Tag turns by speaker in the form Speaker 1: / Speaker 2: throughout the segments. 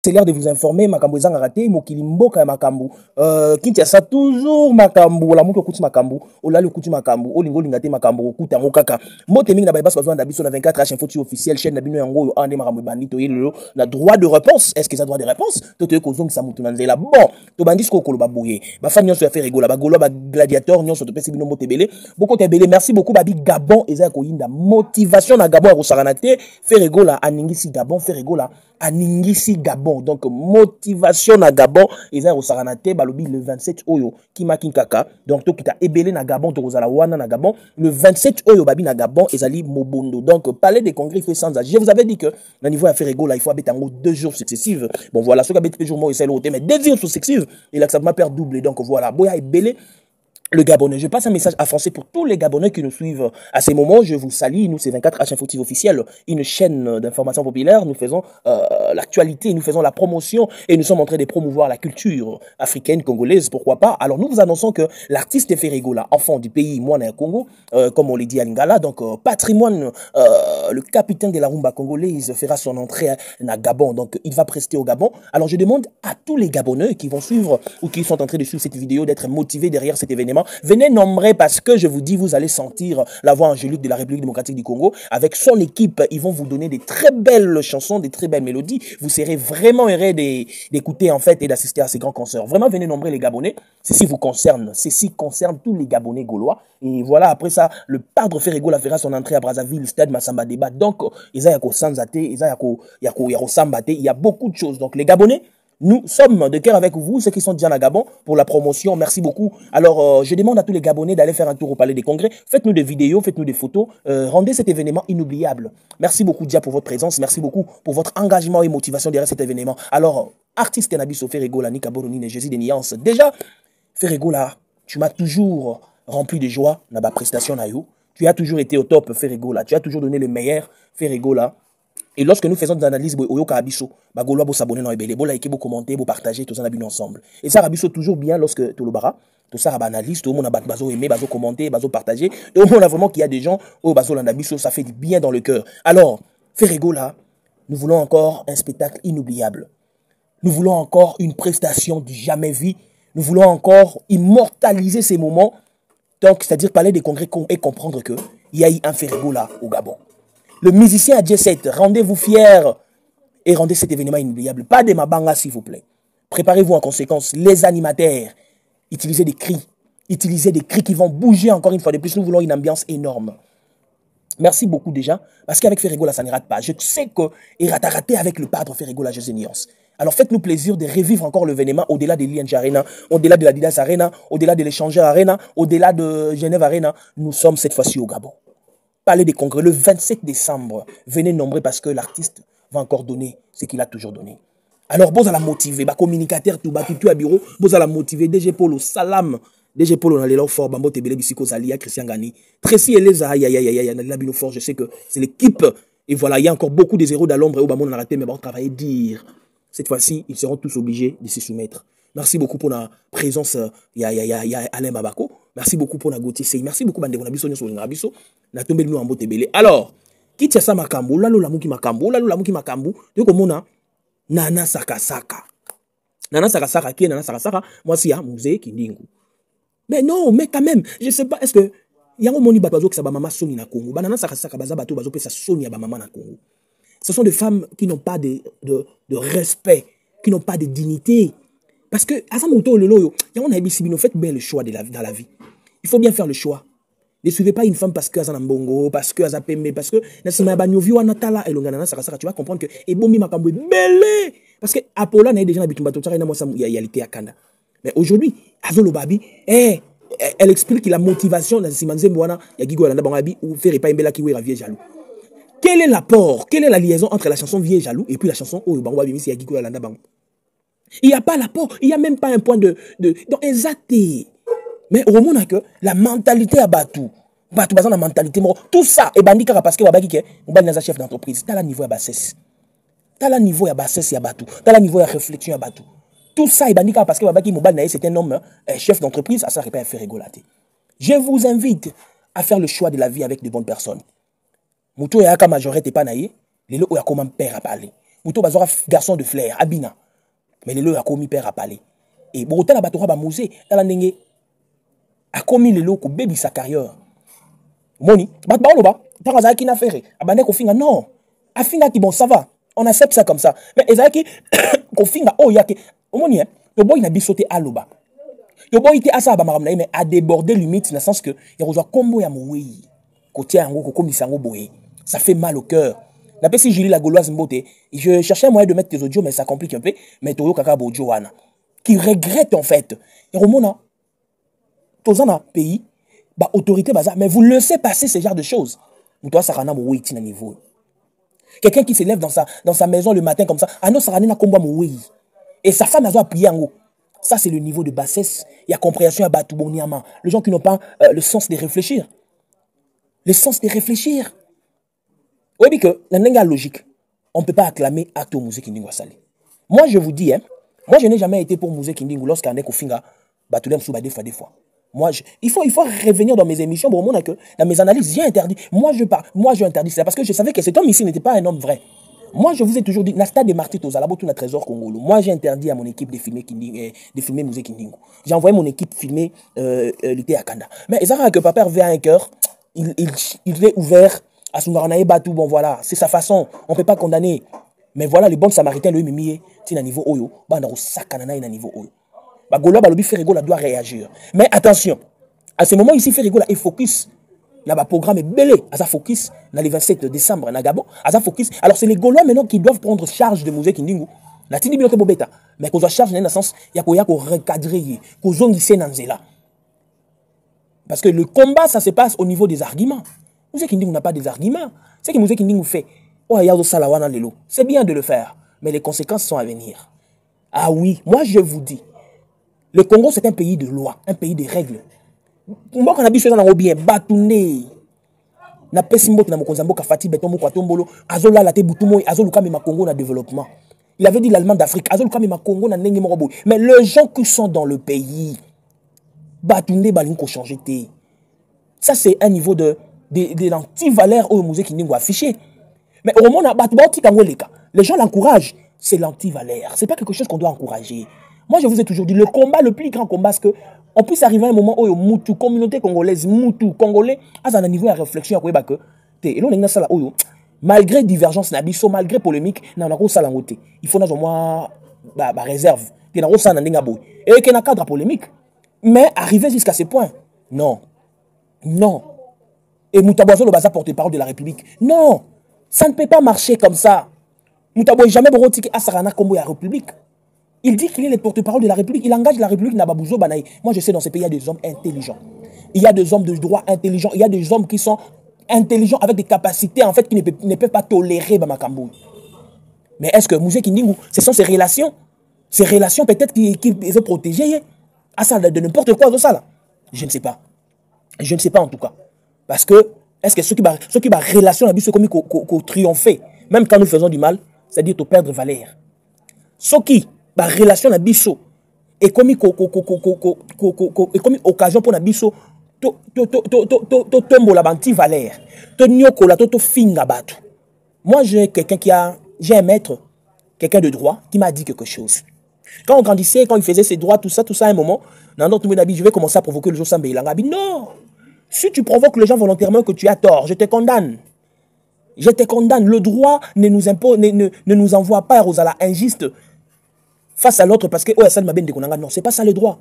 Speaker 1: C'est l'heure de vous informer, Makambo ezanga raté, mokili mboka Makambo. Kinshasa toujours Makambo, la moko kuti Makambo, ola le kuti Makambo, olingo lingate Makambo, okuta ngokaka. Mote mingi na bayebas bazwa na biso na 24h info officiel chaîne na bino yango yo ande Makambo bandito yelo na droit de réponse. Est-ce que ça droit de réponse? Toto kozong sa mutu na nzela. Bon, to bandis ko koloba boye. Ba fa nyonso ya faire rigola, ba golo ba gladiateur nyonso to pesi bino mote belé. Beaucoup te belé. Merci beaucoup babi Gabon eza ko yinda motivation na Gabon ko saranate, faire rigola aningisi Gabon, faire rigola aningisi Gabon. Donc motivation na Gabon eza ko saranate balobi le 27 oyo Kimaki Kaka. Donc to kita ebelé na Gabon to kozala wana na Gabon le 27 oyo babi na Gabon ezali Mobondo. Donc palais des congrès fait sans âge. Je vous avais dit que le niveau à faire rigola il faut habiter en 2 jours successifs. Bon voilà, ceux qui habitent 2 jours moi c'est l'autre mais 2 jours successifs il a que ça m'a perd double. Donc voilà, boya ebelé le Gabonais. Je passe un message à français pour tous les Gabonais qui nous suivent à ces moments. Je vous salue. Nous, c'est 24H Info officiel, une chaîne d'information populaire. Nous faisons l'actualité, nous faisons la promotion et nous sommes en train de promouvoir la culture africaine, congolaise, pourquoi pas. Alors, nous vous annonçons que l'artiste Ferregola, enfant du pays Mwana Congo, comme on l'a dit à Lingala, donc patrimoine, le capitaine de la rumba congolaise fera son entrée à Gabon. Donc, il va prester au Gabon. Alors, je demande à tous les Gabonais qui vont suivre ou qui sont en train de suivre cette vidéo d'être motivés derrière cet événement. Venez nombrer parce que je vous dis, vous allez sentir la voix angélique de la République démocratique du Congo. Avec son équipe, ils vont vous donner des très belles chansons, des très belles mélodies. Vous serez vraiment heureux d'écouter en fait et d'assister à ces grands concerts. Vraiment, venez nombrer les Gabonais. Ceci vous concerne. Ceci concerne tous les Gabonais gaulois. Et voilà, après ça, le padre Ferregola fera son entrée à Brazzaville, stade Massamba Débat. Donc, il y a beaucoup de choses. Donc, les Gabonais, nous sommes de cœur avec vous, ceux qui sont déjà à Gabon, pour la promotion. Merci beaucoup. Alors, je demande à tous les Gabonais d'aller faire un tour au Palais des Congrès. Faites-nous des vidéos, faites-nous des photos. Rendez cet événement inoubliable. Merci beaucoup, Dia, pour votre présence. Merci beaucoup pour votre engagement et motivation derrière cet événement. Alors, artiste Nabiso Ferregola, Nika Boronine, Jésus des Nuances. Déjà, Ferregola, tu m'as toujours rempli de joie dans ma prestation. Tu as toujours été au top, Ferregola. Tu as toujours donné le meilleur, Ferregola. Et lorsque nous faisons des analyses, Oyoka Abisso, Bagolo s'abonner dans les belles, like, commenter, partager, tout ça, ensemble. Et ça, Abisso toujours bien lorsque tout le bara, tout ça, analyse, tout le monde a bazo aimé, bazo commenter, bazo partager. Et au moins, on a vraiment qu'il y a des gens, bazo l'anabisso, ça fait du bien dans le cœur. Alors, Ferregola, nous voulons encore un spectacle inoubliable. Nous voulons encore une prestation du jamais vu. Nous voulons encore immortaliser ces moments. Donc, c'est-à-dire parler des congrès et comprendre que il y a eu un Ferregola au Gabon. Le musicien à J7, rendez-vous fiers et rendez cet événement inoubliable. Pas de mabanga, s'il vous plaît. Préparez-vous en conséquence. Les animateurs, utilisez des cris. Utilisez des cris qui vont bouger encore une fois de plus. Nous voulons une ambiance énorme. Merci beaucoup déjà. Parce qu'avec Ferregola, ça ne rate pas. Je sais qu'il rate raté avec le padre Ferregola José Nuances. Alors faites-nous plaisir de revivre encore l'événement au-delà de l'ING Arena, au-delà de la Didas Arena, au-delà de l'Échangeur Arena, au-delà de Genève Arena. Nous sommes cette fois-ci au Gabon. Palais des Congrès, le 27 décembre. Venez nombrer parce que l'artiste va encore donner ce qu'il a toujours donné. Alors, vous allez motiver, communicateur, tout à bureau, vous allez motiver, DG Polo, salam, DG Polo, on a l'élan fort, Bambo Tebele, Bissiko Zalia, Christian Gani, Tracy Eleza, aïe, fort, je sais que c'est l'équipe. Et voilà, il y a encore beaucoup de zéros dans l'ombre et au Bamon, on a raté, mais on va travailler, dire. Cette fois-ci, ils seront tous obligés de s'y soumettre. Merci beaucoup pour la présence, il y a Alain Babako. Merci beaucoup pour la Gauthier. Merci beaucoup, Bande Bonabiso, Nabiso, na tombé nous en Botebele. Alors, qui tient ça Makambo, là, la mouki Makambo, là, la mouki Makambo, de comme on a Nana Sakasaka. Nana Sakasaka, qui est Nana Sakasaka, moi, si, musée, qui dingo. Mais non, mais quand même, je sais pas, est-ce que, il y a un moni bateau qui sa maman Sony na Congo, Nana Sakasaka, baza bateau, bazo, sa Sony à maman na Congo. Ce sont des femmes qui n'ont pas de respect, qui n'ont pas de dignité. Parce que, à ce moment-là, il y a un abissibino, faites bien le choix dans la vie. Il faut bien faire le choix. Ne suivez pas une femme parce qu'elle a un bongo, parce qu'elle a pembe, parce que tu vas comprendre que et bon makambo belé parce que Apollo n'a déjà habitué bateau na moi ça il y a l'été à Kanda. Mais aujourd'hui, Azolo Babi, elle explique que la motivation dans Simanze Mbwana, ya Gigo Landa Bangabi ou faire pas Mbela qui est vieux jaloux. Quel est l'apport, quelle est la liaison entre la chanson Vieux jaloux et puis la chanson Oh Bangwa Bimi si ya Gigo Landa Bang? Il n'y a pas l'apport, il n'y a même pas un point de donc exacté. Mais au moment que la mentalité à Batou, basant la mentalité, tout ça, et bandi parce que Wabaki ke, on va chef d'entreprise, t'as la niveau à bassesse. T'as la niveau à bassesse à Batou, t'as la niveau à réflexion à Batou. Tout ça, et bandi parce que Wabaki Mobal c'est un homme, chef d'entreprise, à ça ne peut pas faire régolater. Je vous invite à faire le choix de la vie avec de bonnes personnes. Moutou et Aka majorité pas naïe, les lots ou à comment père à parler. Muto bazora garçon de flair, abina. Mais les lots a commis père à parler. Et bon, la bateau ba musée, dans la nengue, a commis les lots ko baby sa carrière. Moni, bat ba oloba, tant qui n'a fait, abane ko finga non. A finga qui bon ça va. On accepte ça comme ça. Mais ezaki ko finga oh yake. Moni hein, le boy n'a bisoté à loba. Le boy était à ça ba maramna mais a débordé limite dans le sens que il reçoit combo ya moué. Côté ango ko komisango boé. Ça fait mal au cœur. D'après si Julie la Gauloise Mbote, je cherchais un moyen de mettre tes audios mais ça complique un peu. Mais Toyo Kaka Bojo wana qui regrette en fait. Et Romona tous en pays bah autorité baza mais vous laissez passer ce genre de choses. Vous doit sarana moué tina niveau. Quelqu'un qui se lève dans sa maison le matin comme ça, ano sarana na komba moué. Et sa femme a besoin de prier en haut. Ça, c'est le niveau de bassesse. Il y a compréhension à Batouboniama. Les gens qui n'ont pas le sens de réfléchir. Le sens de réfléchir. Oui, mais que, dans la logique, on ne peut pas acclamer Acto Musée Kindingo Salé. Moi, je vous dis, hein, moi, je n'ai jamais été pour Musée Kindingo lorsqu'on est au Finga, Batoulem Souba des fois. Moi, il faut revenir dans mes émissions pour montrer que dans mes analyses, j'ai interdit. Moi, je interdis ça parce que je savais que cet homme ici n'était pas un homme vrai. Moi, je vous ai toujours dit, Nasta de Marty Tozalabo, tout un trésor congolo. Moi, j'ai interdit à mon équipe de filmer Musée Kindingo. J'ai envoyé mon équipe filmer l'été à Kanda. Mais ils ont que papa avait un cœur, il est ouvert à Sungaranae Batou. Bon, voilà, c'est sa façon. On ne peut pas condamner. Mais voilà, les bons samaritains, le mimi, c'est un niveau Oyo. Bandaro Sakanana est un niveau Oyo. Bagolo, Balobi Ferrigola doit réagir. Mais attention, à ce moment ici, Ferrigola est focus. Là, le programme est belé. À sa focus, dans le 27 décembre, à Gabon. À sa focus. Alors, c'est les Gaulois maintenant qui doivent prendre charge de Musée Kindingo. La tini bilote bobeta. Mais qu'on soit charge dans le sens, il y a qu'on recadrer, qu'on zongisse dans là. Parce que le combat, ça se passe au niveau des arguments. Musée Kindingo n'a pas des arguments. C'est que Musée Kindingo fait. Oh, il y a Salawana Lelo. C'est bien de le faire. Mais les conséquences sont à venir. Ah oui, moi je vous dis. Le Congo, c'est un pays de loi, un pays de règles. Moi, quand on a vu ça, on a bien batouné. Na pesimbo na mokonzambo kafati betombo kwa tombolo azola la te butumo azoluka me Congo na développement. Il avait dit l'Allemand d'Afrique azoluka me Congo na nengi morobo. Mais les gens qui sont dans le pays batouné balinko changer té. Ça c'est un niveau de l'anti-valeur au musée qui n'est pas affiché. Mais au moment où les gens l'encouragent, c'est l'anti-valeur. C'est pas quelque chose qu'on doit encourager. Moi, je vous ai toujours dit, le combat, le plus grand combat, c'est que on puisse arriver à un moment où Moutou, communauté congolaise, Moutou, congolais, à un niveau de réflexion, malgré divergence, malgré polémique, il faut une réserve. Et qu'il y a un cadre polémique. Mais arriver jusqu'à ce point, non. Non. Et Moutaboiseau, le bazar porte-parole de la République. Non. Ça ne peut pas marcher comme ça. Moutaboiseau jamais borotiki à Sarana Kombo la République. Il dit qu'il est le porte-parole de la République. Il engage la République Nababouzo Banaï. Moi, je sais, dans ces pays, il y a des hommes intelligents. Il y a des hommes de droit intelligents. Il y a des hommes qui sont intelligents avec des capacités, en fait, qui ne peuvent pas tolérer Bamakambo. Mais est-ce que Musée Kindingu, ce sont ses relations? Ces relations, peut-être, qui peuvent protéger à ça de n'importe quoi de ça, là? Je ne sais pas. Je ne sais pas, en tout cas. Parce que, est-ce que ceux qui ont relation, c'est comme qu'on triompher, même quand nous faisons du mal, c'est-à-dire de perdre valeur. Ceux qui ba relation na biso et comme occasion pour na biso to tombo la banti valeur to nyokola to finga batu. Moi j'ai un maître, quelqu'un de droit qui m'a dit quelque chose. Quand on grandissait, quand il faisait ses droits, tout ça à un moment, dans notre monde je vais commencer à provoquer le jour sans Beilanga. Non, si tu provoques les gens volontairement que tu as tort, je te condamne. Je te condamne. Le droit ne nous impose, ne nous envoie pas aux ala injustes face à l'autre parce que oh ça m'a bien déconné. Non, c'est pas ça le droit.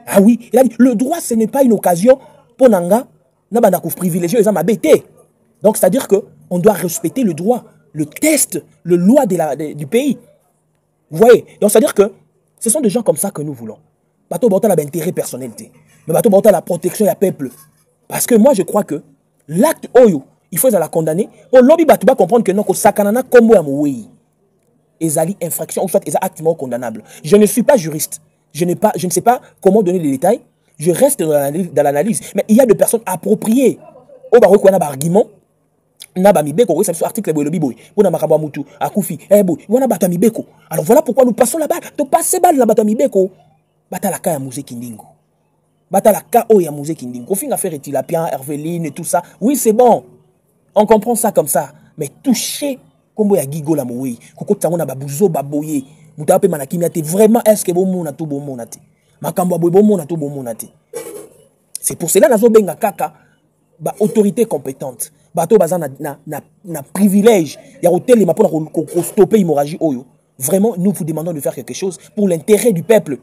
Speaker 1: Ah oui, il a dit le droit ce n'est pas une occasion pour nanga na bana ko privilégier les m'a bêté. Donc c'est à dire que on doit respecter le droit, le test, le loi du pays. Vous voyez? Donc c'est à dire que ce sont des gens comme ça que nous voulons. Bateau bota la intérêt personnel, mais bateau bota la protection du peuple. Parce que moi je crois que l'acte oyo il faut la condamner. Au lobby bateau va comprendre que non ko sakanana kombo ya moué. Ezali infraction ou soit ezali activement condamnable. Je ne suis pas juriste. Je ne sais pas comment donner les détails. Je reste dans l'analyse. Mais il y a des personnes appropriées. Au barreau qu'on a par argument. Naba mibeko, oui, c'est l'article de Biboy. On a makaba mutu, akufi, boy, on a bata mibeko. Alors voilà pourquoi nous passons la balle. Tu passes balle la bata mibeko. Bata la ka ya Musée Kindingo. Bata la ka o ya Musée Kindingo. Au fin affaire Tilapien, Herveline et tout ça. Oui, c'est bon. On comprend ça comme ça. Mais toucher Kombo ya Gigo la Moui. Koko tango na babuzo baboye. Mutape manakimia te. Vraiment, est-ce que bon mona tout bon mona te? Makambo boy bon mona tout bon mona te. C'est pour cela nazo benga kaka ba autorité compétente. Bato baza na privilège. Ya hotel ma pour stopper l'hémorragie oyo. Vraiment, nous vous demandons de faire quelque chose pour l'intérêt du peuple.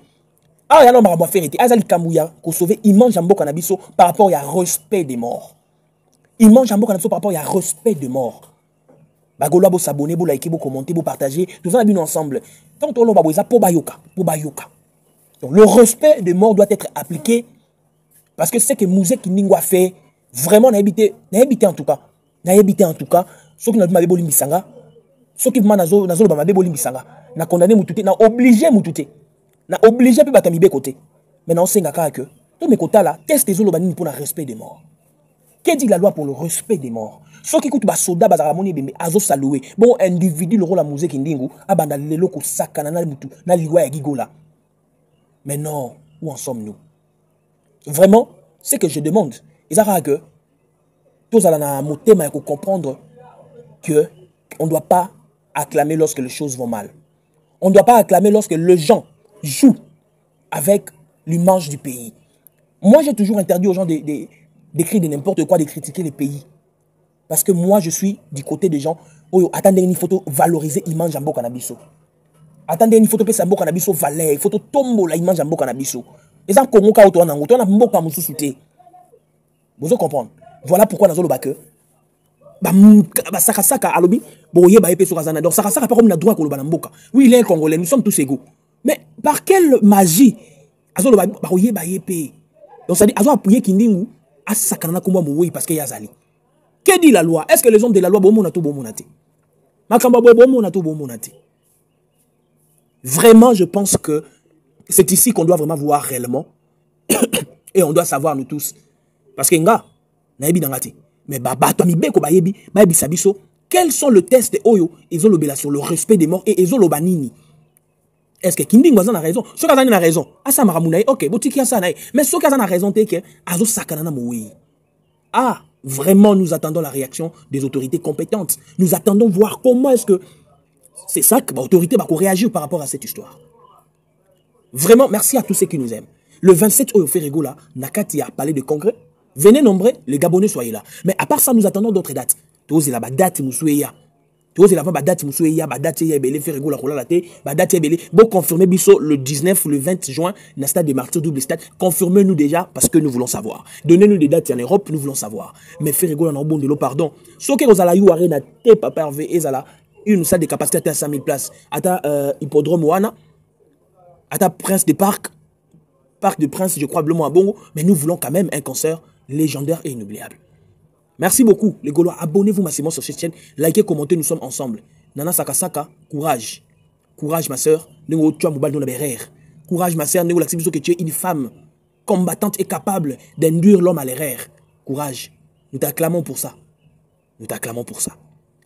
Speaker 1: Ah, y'a l'homme à faire été. Azali Kamouya, qu'on sauve, il mange un beau cannabiso par rapport à respect des morts. Il mange un beau cannabiso par rapport à respect des morts. Bagolo bo s'abonner, bo liker, bo commenter, bo partager. Tout ça, bien ensemble. Tant on l'a besoin pour bayoka. Donc, le respect des morts doit être appliqué parce que c'est que Mouzé qui n'ingwa fait vraiment n'a habité en tout cas. Ceux qui n'ont pas boli misanga, ceux qui m'ont nazo ba boli misanga, n'a condamné mutute, n'a obligé mutute. Na obligé pe batamibe côté. Maintenant, c'est nga que tous mes quotas là, test les zolobani pour le respect des morts. Qu'est-ce dit la loi pour le respect des morts? Ceux qui écoutent basoda bazaramoni bembe azo saloué. Bon individu le rôle la musique indingu abanda lelo ko sakana na mutu na liwa ya gigola. Mais non, où en sommes-nous? Vraiment, c'est que je demande. Ils ont que tous à la motema pour comprendre que on ne doit pas acclamer lorsque les choses vont mal. On ne doit pas acclamer lorsque les gens joue avec l'image du pays. Moi, j'ai toujours interdit aux gens d'écrire de n'importe quoi, de critiquer les pays. Parce que moi, je suis du côté des gens. Oh, attendez une photo valoriser l'image en Bokanabiso. Attendez une photo ça en Bokanabiso valeur. Photo tombo la image en Bokanabiso. Et ça, Congo ka auto en ango. On a Mboka Moussou souté. Vous comprenez? Voilà pourquoi dans le bac. Saka alobi. Bon, yé ba épée sur Azana. Donc, Saka pas comme la droit qu'on le Mboka. Oui, il est congolais. Nous sommes tous égaux. Mais par quelle magie Azo ba oye ba yépé. Donc ça dit Azo appuyer kindingu a sakana komba moui parce que yazali. Que dit la loi? Est-ce que les hommes de la loi bon mona to bon monate? Makamba bon mona to bon monate. Vraiment, je pense que c'est ici qu'on doit vraiment voir réellement et on doit savoir nous tous parce que nga na yebi dangati. Mais to mi beko ba yebi sabiso. Quels sont les tests oyo ils ont l'obéissance sur le respect des morts et ils ont l'obanini. Est-ce que Kinding a raison? Ce qu'il a raison. Asa Maramunaï, ok, boutique ya sanaï. Mais ce qu'il a raison, c'est que Azo Sakanana Moui. Ah, vraiment, nous attendons la réaction des autorités compétentes. Nous attendons voir comment est-ce que c'est ça que l'autorité va réagir par rapport à cette histoire. Vraiment, merci à tous ceux qui nous aiment. Le 27 Oyo Ferrego là, Nakati a parlé de congrès. Venez nombreux, les Gabonais soyez là. Mais à part ça, nous attendons d'autres dates. Tous la date Mousouéya. Tous la date Mousouéya, date Yabele Ferrego la Rola Laté, date Yabele. Bon, confirmez Bisso le 19 ou le 20 juin, na stade des Martyrs double stade. Confirmez-nous déjà parce que nous voulons savoir. Donnez-nous des dates en Europe, nous voulons savoir. Mais Ferrego la bon de l'eau, pardon. Ce que vous allez y arena te papa hervé ezala une salle de capacité à 5000 places. Ata hippodrome Wana, ata Prince des Parcs, Parc de Prince, je crois, Blemo à Bongo. Mais nous voulons quand même un concert légendaire et inoubliable. Merci beaucoup, les Gaulois. Abonnez-vous massivement sur cette chaîne. Likez, commentez, nous sommes ensemble. Nana Saka Saka, courage. Courage, ma soeur. Courage, ma soeur. Que tu es une femme combattante et capable d'induire l'homme à l'erreur. Courage. Nous t'acclamons pour ça. Nous t'acclamons pour ça.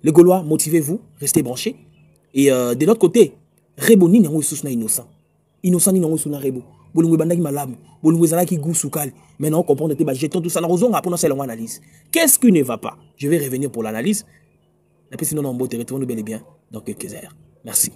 Speaker 1: Les Gaulois, motivez-vous. Restez branchés. Et de notre côté, Rebo ni nango isusna innocent. Innocent ni nango isuna Rebo. Bolungwe bandaki malamu. Bolungwe zalaki goussoukal. Maintenant, on comprend que jetons tout ça dans la pour notre analyse. Qu'est-ce qui ne va pas? Je vais revenir pour l'analyse. Et puis sinon, on va nous bel et bien dans quelques heures. Merci.